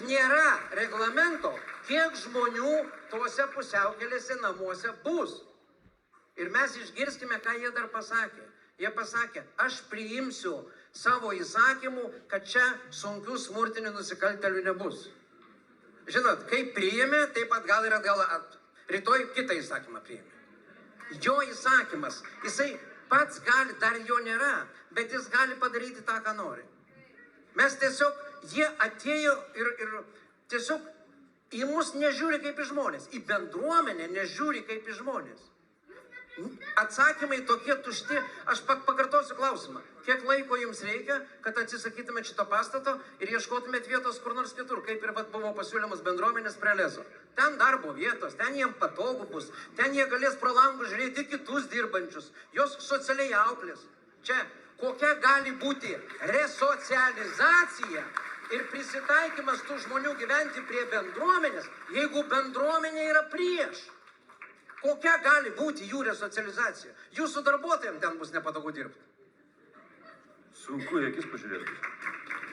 nėra reglamento, kiek žmonių tose pusiaukelėse namuose bus. Ir mes išgirskime, ką jie dar pasakė. Jie pasakė, aš priimsiu savo įsakymų, kad čia sunkių smurtinių nusikaltelių nebus. Žinot, kai priėmė, taip pat gal ir atgal, rytoj kitą įsakymą priėmė. Jo įsakymas, jisai pats gali, dar jo nėra, bet jis gali padaryti tą, ką nori. Mes tiesiog, jie atėjo ir tiesiog į mus nežiūri kaip į žmonės, į bendruomenę nežiūri kaip į žmonės. Atsakymai tokie tušti. Aš pakartosiu klausimą. Kiek laiko jums reikia, kad atsisakytumėt šito pastato ir ieškotumėt vietos kur nors kitur, kaip ir buvo pasiūlymas bendruomenės prie Lezo. Ten darbo vietos, ten jiem patogu bus, ten jie galės pro langus žiūrėti kitus dirbančius, jos socialiai auklės. Čia kokia gali būti resocializacija ir prisitaikymas tų žmonių gyventi prie bendruomenės, jeigu bendruomenė yra prieš. Kokia gali būti jų resocializacija? Jūsų darbuotojams ten bus nepatogu dirbti. Sunku į akis pažiūrėti.